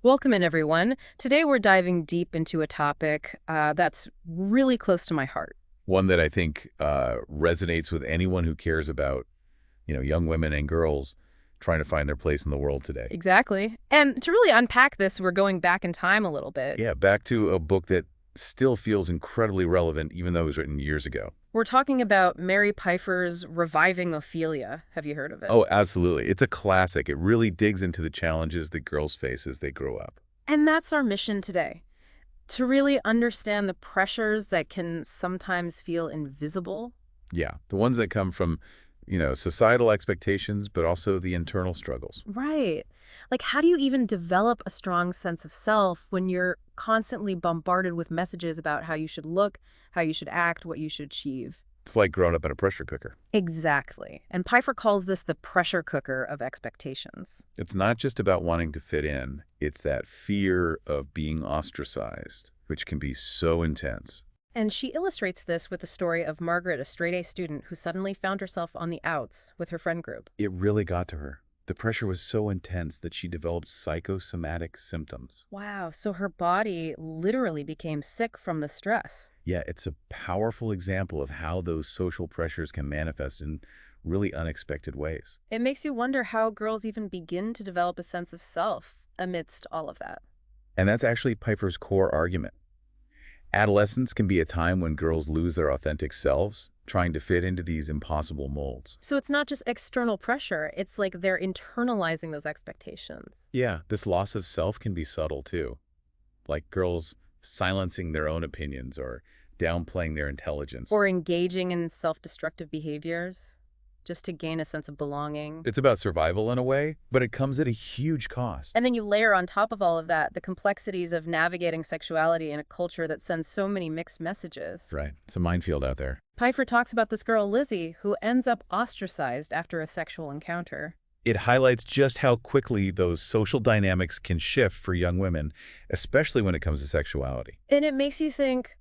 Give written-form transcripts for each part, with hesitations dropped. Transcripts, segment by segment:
Welcome in, everyone. Today we're diving deep into a topic that's really close to my heart. One that I think resonates with anyone who cares about, young women and girls trying to find their place in the world today. Exactly. And to really unpack this, we're going back in time a little bit. Yeah, back to a book that still feels incredibly relevant, even though it was written years ago. We're talking about Mary Pipher's Reviving Ophelia. Have you heard of it? Oh, absolutely. It's a classic. It really digs into the challenges that girls face as they grow up. And that's our mission today, to really understand the pressures that can sometimes feel invisible. Yeah, the ones that come from, societal expectations, but also the internal struggles. Right. Like, how do you even develop a strong sense of self when you're constantly bombarded with messages about how you should look, how you should act, what you should achieve? It's like growing up in a pressure cooker. Exactly. And Pfeiffer calls this the pressure cooker of expectations. It's not just about wanting to fit in. It's that fear of being ostracized, which can be so intense. And she illustrates this with the story of Margaret, a straight-A student who suddenly found herself on the outs with her friend group. It really got to her. The pressure was so intense that she developed psychosomatic symptoms. Wow, so her body literally became sick from the stress. Yeah, it's a powerful example of how those social pressures can manifest in really unexpected ways. It makes you wonder how girls even begin to develop a sense of self amidst all of that. And that's actually Pfeiffer's core argument. Adolescence can be a time when girls lose their authentic selves, trying to fit into these impossible molds. So it's not just external pressure, it's like they're internalizing those expectations. Yeah, this loss of self can be subtle too, like girls silencing their own opinions or downplaying their intelligence. Or engaging in self-destructive behaviors just to gain a sense of belonging. It's about survival in a way, but it comes at a huge cost. And then you layer on top of all of that the complexities of navigating sexuality in a culture that sends so many mixed messages. Right. It's a minefield out there. Pfeiffer talks about this girl, Lizzie, who ends up ostracized after a sexual encounter. It highlights just how quickly those social dynamics can shift for young women, especially when it comes to sexuality. And it makes you think,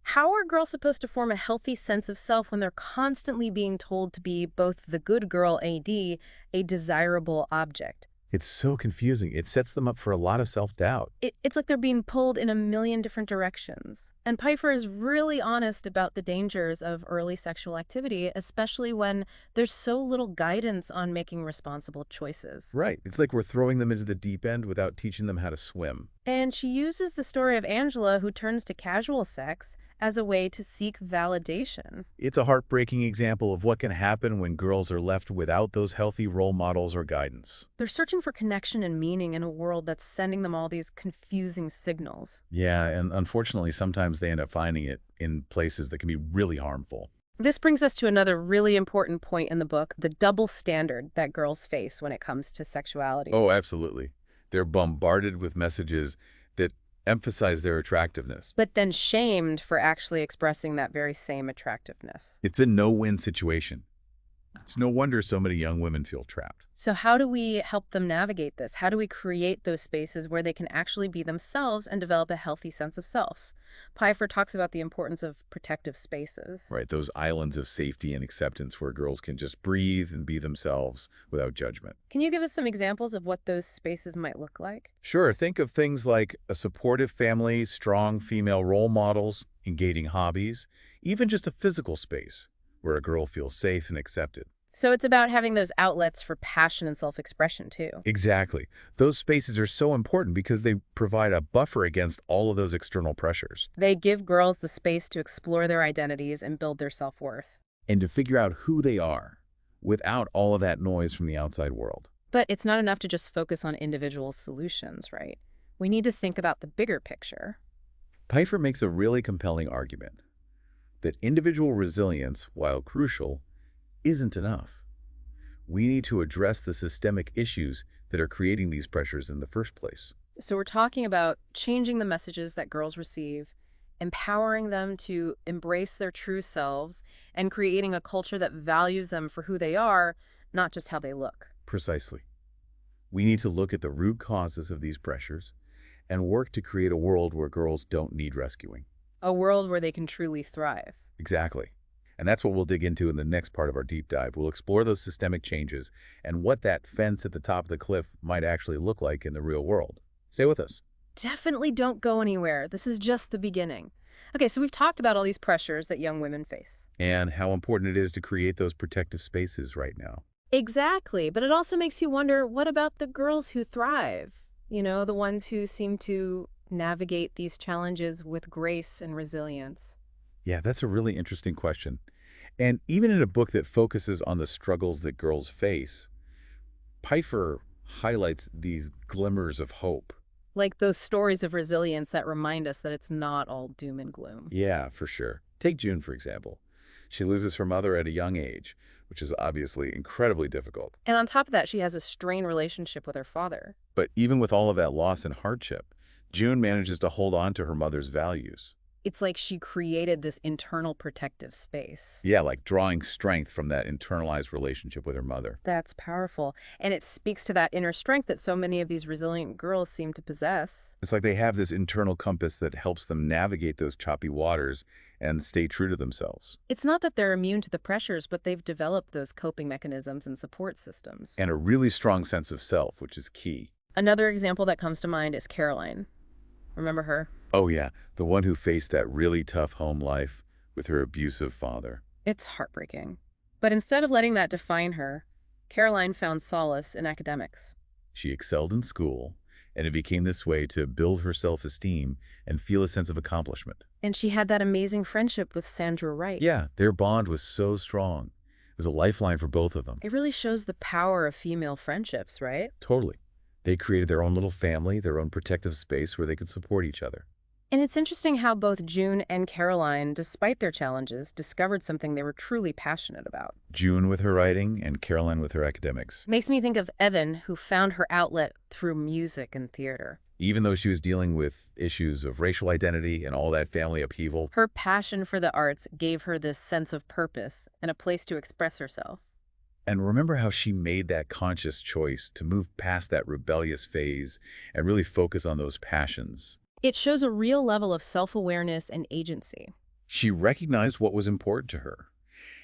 how are girls supposed to form a healthy sense of self when they're constantly being told to be both the good girl AD, a desirable object? It's so confusing. It sets them up for a lot of self-doubt. It's like they're being pulled in a million different directions. And Pfeiffer is really honest about the dangers of early sexual activity, especially when there's so little guidance on making responsible choices. Right. It's like we're throwing them into the deep end without teaching them how to swim. And she uses the story of Angela, who turns to casual sex, as a way to seek validation. It's a heartbreaking example of what can happen when girls are left without those healthy role models or guidance. They're searching for connection and meaning in a world that's sending them all these confusing signals. Yeah, and unfortunately, sometimes they end up finding it in places that can be really harmful. This brings us to another really important point in the book, the double standard that girls face when it comes to sexuality. Oh, absolutely. They're bombarded with messages that emphasize their attractiveness. But then shamed for actually expressing that very same attractiveness. It's a no-win situation. It's no wonder so many young women feel trapped. So how do we help them navigate this? How do we create those spaces where they can actually be themselves and develop a healthy sense of self? Pfeiffer talks about the importance of protective spaces. Right, those islands of safety and acceptance where girls can just breathe and be themselves without judgment. Can you give us some examples of what those spaces might look like? Sure, think of things like a supportive family, strong female role models, engaging hobbies, even just a physical space where a girl feels safe and accepted. So it's about having those outlets for passion and self-expression too. Exactly. Those spaces are so important because they provide a buffer against all of those external pressures. They give girls the space to explore their identities and build their self-worth. And to figure out who they are without all of that noise from the outside world. But it's not enough to just focus on individual solutions, right? We need to think about the bigger picture. Pfeiffer makes a really compelling argument that individual resilience, while crucial, isn't enough. We need to address the systemic issues that are creating these pressures in the first place. So we're talking about changing the messages that girls receive, empowering them to embrace their true selves, and creating a culture that values them for who they are, not just how they look. Precisely. We need to look at the root causes of these pressures and work to create a world where girls don't need rescuing. A world where they can truly thrive. Exactly. And that's what we'll dig into in the next part of our deep dive. We'll explore those systemic changes and what that fence at the top of the cliff might actually look like in the real world. Stay with us. Definitely don't go anywhere. This is just the beginning. Okay, so we've talked about all these pressures that young women face. And how important it is to create those protective spaces right now. Exactly, but it also makes you wonder, what about the girls who thrive? The ones who seem to navigate these challenges with grace and resilience. Yeah, that's a really interesting question. And even in a book that focuses on the struggles that girls face, Pipher highlights these glimmers of hope. Like those stories of resilience that remind us that it's not all doom and gloom. Yeah, for sure. Take June, for example. She loses her mother at a young age, which is obviously incredibly difficult. And on top of that, she has a strained relationship with her father. But even with all of that loss and hardship, June manages to hold on to her mother's values. It's like she created this internal protective space. Yeah, like drawing strength from that internalized relationship with her mother. That's powerful. And it speaks to that inner strength that so many of these resilient girls seem to possess. It's like they have this internal compass that helps them navigate those choppy waters and stay true to themselves. It's not that they're immune to the pressures, but they've developed those coping mechanisms and support systems. And a really strong sense of self, which is key. Another example that comes to mind is Caroline. Remember her? Oh yeah, the one who faced that really tough home life with her abusive father. It's heartbreaking. But instead of letting that define her, Caroline found solace in academics. She excelled in school, and it became this way to build her self-esteem and feel a sense of accomplishment. And she had that amazing friendship with Sandra Wright. Yeah, their bond was so strong. It was a lifeline for both of them. It really shows the power of female friendships, right? Totally. They created their own little family, their own protective space where they could support each other. And it's interesting how both June and Caroline, despite their challenges, discovered something they were truly passionate about. June with her writing and Caroline with her academics. Makes me think of Evan, who found her outlet through music and theater. Even though she was dealing with issues of racial identity and all that family upheaval. Her passion for the arts gave her this sense of purpose and a place to express herself. And remember how she made that conscious choice to move past that rebellious phase and really focus on those passions. It shows a real level of self-awareness and agency. She recognized what was important to her,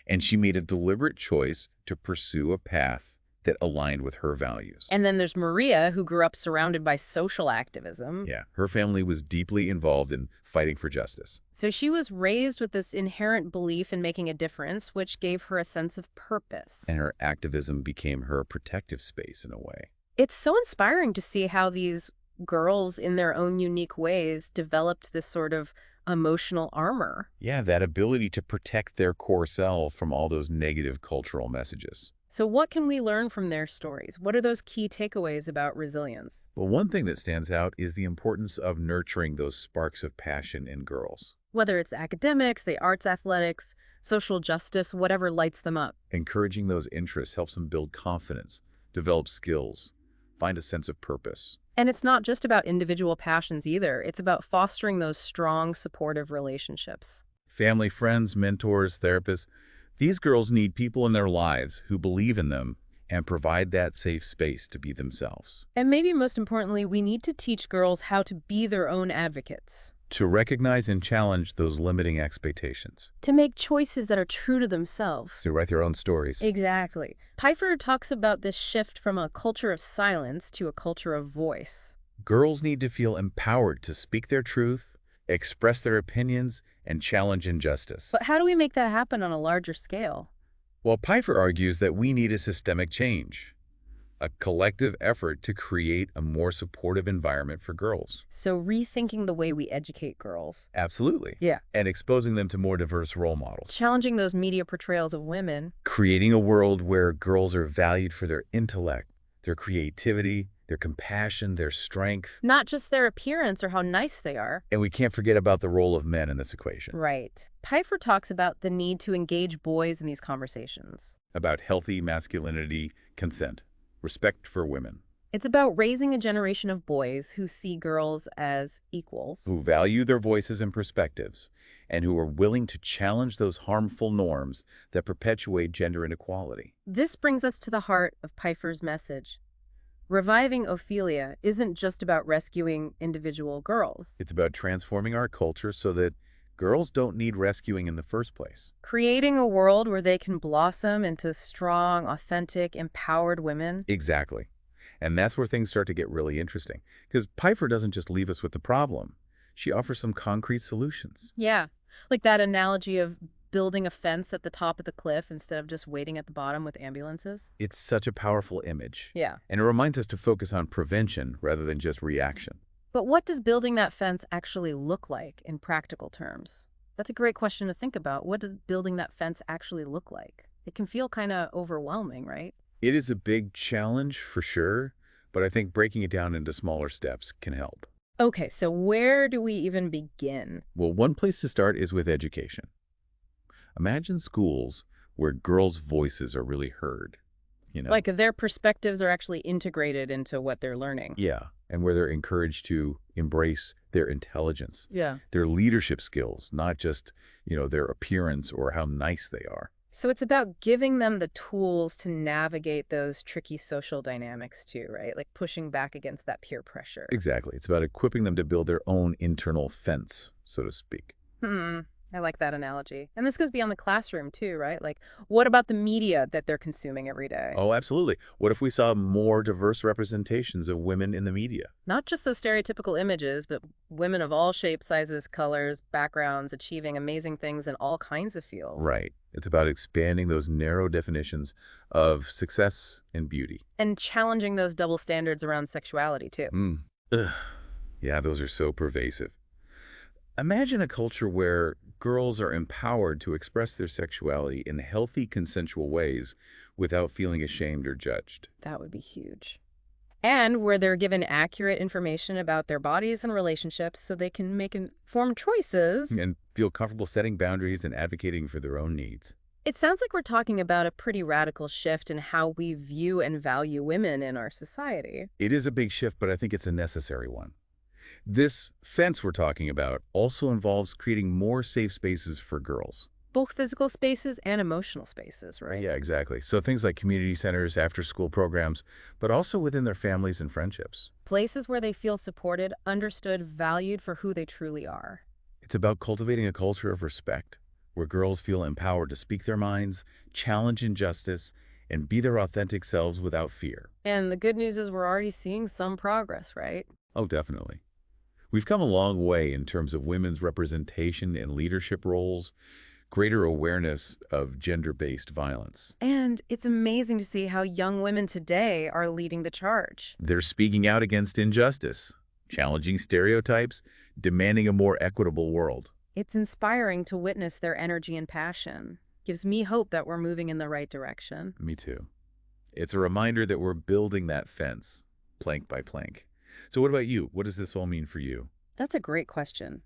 and she made a deliberate choice to pursue a path that aligned with her values. And then there's Maria, who grew up surrounded by social activism. Yeah, her family was deeply involved in fighting for justice. So she was raised with this inherent belief in making a difference, which gave her a sense of purpose. And her activism became her protective space in a way. It's so inspiring to see how these girls, in their own unique ways, developed this sort of emotional armor. Yeah, that ability to protect their core self from all those negative cultural messages. So what can we learn from their stories? What are those key takeaways about resilience? Well, one thing that stands out is the importance of nurturing those sparks of passion in girls. Whether it's academics, the arts, athletics, social justice, whatever lights them up. Encouraging those interests helps them build confidence, develop skills, find a sense of purpose. And it's not just about individual passions either. It's about fostering those strong, supportive relationships. Family, friends, mentors, therapists, these girls need people in their lives who believe in them and provide that safe space to be themselves. And maybe most importantly, we need to teach girls how to be their own advocates. To recognize and challenge those limiting expectations. To make choices that are true to themselves. To write their own stories. Exactly. Pipher talks about this shift from a culture of silence to a culture of voice. Girls need to feel empowered to speak their truth, express their opinions, and challenge injustice. But how do we make that happen on a larger scale? Well, Pipher argues that we need a systemic change, a collective effort to create a more supportive environment for girls. So rethinking the way we educate girls. Absolutely. Yeah. And exposing them to more diverse role models. Challenging those media portrayals of women. Creating a world where girls are valued for their intellect, their creativity, their compassion, their strength. Not just their appearance or how nice they are. And we can't forget about the role of men in this equation. Right. Pipher talks about the need to engage boys in these conversations. About healthy masculinity, consent, respect for women. It's about raising a generation of boys who see girls as equals. Who value their voices and perspectives, and who are willing to challenge those harmful norms that perpetuate gender inequality. This brings us to the heart of Pipher's message. Reviving Ophelia isn't just about rescuing individual girls. It's about transforming our culture so that girls don't need rescuing in the first place. Creating a world where they can blossom into strong, authentic, empowered women. Exactly. And that's where things start to get really interesting. Because Pfeiffer doesn't just leave us with the problem. She offers some concrete solutions. Yeah, like that analogy of building a fence at the top of the cliff instead of just waiting at the bottom with ambulances. It's such a powerful image. Yeah. And it reminds us to focus on prevention rather than just reaction. But what does building that fence actually look like in practical terms? That's a great question to think about. What does building that fence actually look like? It can feel kind of overwhelming, right? It is a big challenge for sure, but I think breaking it down into smaller steps can help. Okay, so where do we even begin? Well, one place to start is with education. Imagine schools where girls' voices are really heard, you know? Like their perspectives are actually integrated into what they're learning. Yeah, and where they're encouraged to embrace their intelligence, Yeah. their leadership skills, not just, their appearance or how nice they are. So it's about giving them the tools to navigate those tricky social dynamics too, right? Like pushing back against that peer pressure. Exactly. It's about equipping them to build their own internal fence, so to speak. Hmm. I like that analogy. And this goes beyond the classroom too, right? Like, what about the media that they're consuming every day? Oh, absolutely. What if we saw more diverse representations of women in the media? Not just those stereotypical images, but women of all shapes, sizes, colors, backgrounds, achieving amazing things in all kinds of fields. Right. It's about expanding those narrow definitions of success and beauty. And challenging those double standards around sexuality too. Ugh. Yeah, those are so pervasive. Imagine a culture where girls are empowered to express their sexuality in healthy, consensual ways without feeling ashamed or judged. That would be huge. And where they're given accurate information about their bodies and relationships so they can make informed choices. And feel comfortable setting boundaries and advocating for their own needs. It sounds like we're talking about a pretty radical shift in how we view and value women in our society. It is a big shift, but I think it's a necessary one. This fence we're talking about also involves creating more safe spaces for girls. Both physical spaces and emotional spaces, right? Yeah, exactly. So things like community centers, after-school programs, but also within their families and friendships. Places where they feel supported, understood, valued for who they truly are. It's about cultivating a culture of respect, where girls feel empowered to speak their minds, challenge injustice, and be their authentic selves without fear. And the good news is we're already seeing some progress, right? Oh, definitely. We've come a long way in terms of women's representation in leadership roles, greater awareness of gender-based violence. And it's amazing to see how young women today are leading the charge. They're speaking out against injustice, challenging stereotypes, demanding a more equitable world. It's inspiring to witness their energy and passion. Gives me hope that we're moving in the right direction. Me too. It's a reminder that we're building that fence, plank by plank. So what about you? What does this all mean for you? That's a great question.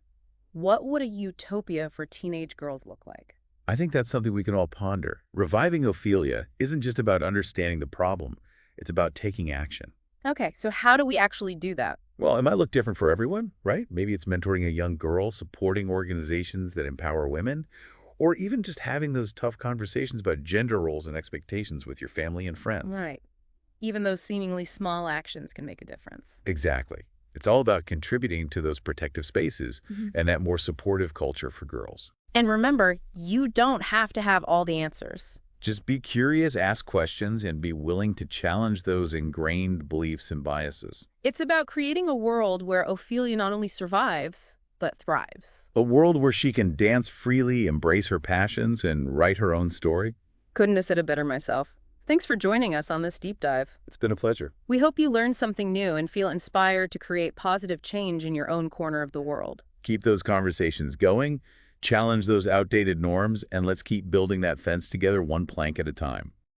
What would a utopia for teenage girls look like? I think that's something we can all ponder. Reviving Ophelia isn't just about understanding the problem. It's about taking action. Okay, so how do we actually do that? Well, it might look different for everyone, right? Maybe it's mentoring a young girl, supporting organizations that empower women, or even just having those tough conversations about gender roles and expectations with your family and friends. Right. Even those seemingly small actions can make a difference. Exactly. It's all about contributing to those protective spaces Mhm. and that more supportive culture for girls. And remember, you don't have to have all the answers. Just be curious, ask questions, and be willing to challenge those ingrained beliefs and biases. It's about creating a world where Ophelia not only survives, but thrives. A world where she can dance freely, embrace her passions, and write her own story. Couldn't have said it better myself. Thanks for joining us on this deep dive. It's been a pleasure. We hope you learned something new and feel inspired to create positive change in your own corner of the world. Keep those conversations going, challenge those outdated norms, and let's keep building that fence together one plank at a time.